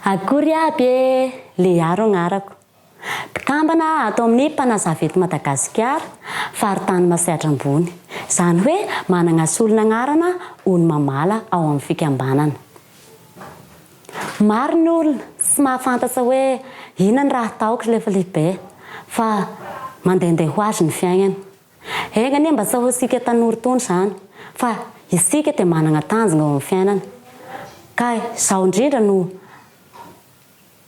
Akory aby le aro agnarako. Mpikambana atao amin'ny mpanazava eto Madagasikara faritany Masihatra ambony. Izany hoe manana solona anarana ony mamala ao amin'ny fikambanana. Maro ny olona tsy mahafantatra hoe inona ny raha ataoko rehefa lehibe fa mandehandeha ho azy ny fiainana. Eny mba tsy ho isika tanora tony izany fa isika dia manana tanjona ao amin'ny fiainana. Ka izaho indrindra no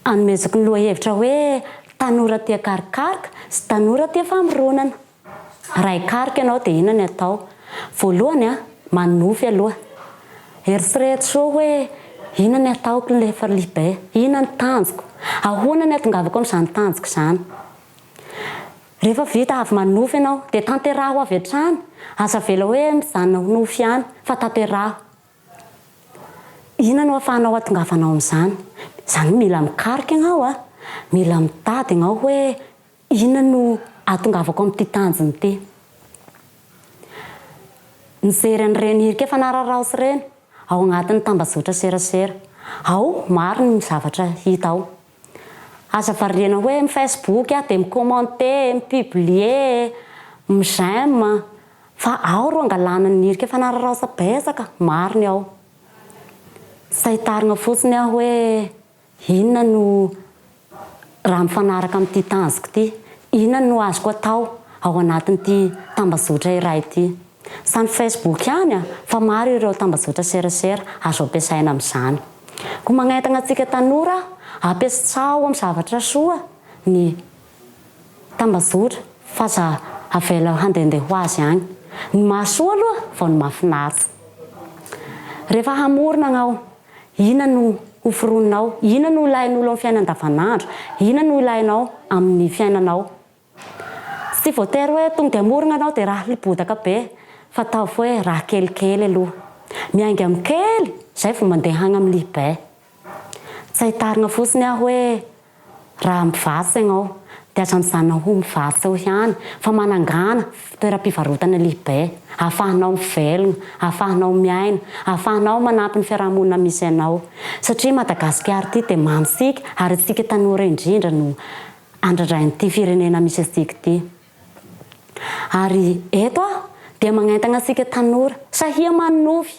anomezako ny lohahevitra hoe tanora tia karokaroka sy tanora tia famoronana. Raha hikaroka ianao dia inona ny atao? Voalohany manofy aloha. Eritrereto soa hoe inona ny ataoko rehefa lehibe? Inona ny tanjoko? Ahoana ny atongavako amin'izany tanjoko izany? Rehefa vita avy manofy ianao dia tanteraho avy hatrany. Aza vela hoe mijanona ho nofy ihany fa tanteraho. Inona no ahafahanao atongavanao amin'izany? Izany mila mikaroka ianao mila mitady ianao hoe inona no atongavako amin'ity tanjony ity. Mijery an'ireny irika efa nararaotsy ireny ao anatin'ny tambazotra serasera. Ao maro ny zavatra hita ao. Aza variana hoe amin'ny Facebook dia micommente, mipublier, j'aime. Fa ao ro angalana ny irika efa nararaotsy betsaka, maro ny ao. Tsy hitarina fotsiny aho hoe inona no raha mifanaraka amin'ity tanjoko ity. Inona no azoko atao ao anatin'ity tambazotra iray ity. Sa ny Facebook ihany fa maro ireo tambazotra serasera azo ampiasaina amin'izany. Koa magnentana antsika tanora ampiasao amin'ny zavatra soa ny tambazotra fa aza avela handehandeha ho azy ihany. Ny mahasoa aloha vao ny mahafinaritra. Rehefa hamorona ianao, inona no hoforononao? Inona no ilain'olo amin'ny fiainana andavanandro? Inona no ilainao amin'ny fiainanao? Tsy voatery hoe tonga dia hamorona ianao dia raha libodaka be, fa atao hoe raha kelikely aloha. Miainga amin'ny kely, izay vao mandeha any amin'ny lehibe. Tsy hitarina fotsiny aho hoe raha mivatsy ianao dia aza mijanona ho mivatsy eo ihany fa manangana toeram-pivarotana lehibe. Ahafahanao mivelona, ahafahanao miaina, ahafahanao manampy ny fiarahamonina misy ianao. Satria Madagasikara ity dia mamitsika ary isika tanora indrindra no andradrain'ity firenena misy antsika ity. Ary eto dia magnentana antsika tanora sahia manofy,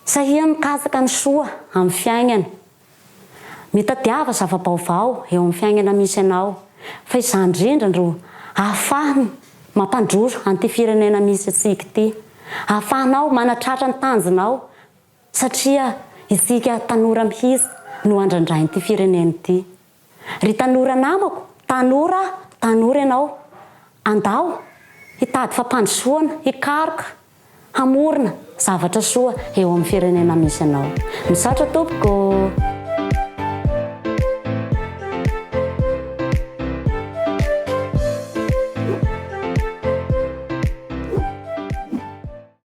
sahia mikasaka ny soa amin'ny fiainana. Mitadiava zava-baovao eo amin'ny fiainana misy ianao. Fa izany indrindra ro ahafahana mampandroso an'ity firenena misy antsika ity. Ahafahanao manatratra ny tanjonao satria isika tanora mihitsy no andrandrain'ity firenena ity. Ry tanora namako, tanora ianao, andao hitady fampandrosoana, hikaroka, hamorona zavatra soa eo amin'ny firenena misy ianao. Misaotra tompoko.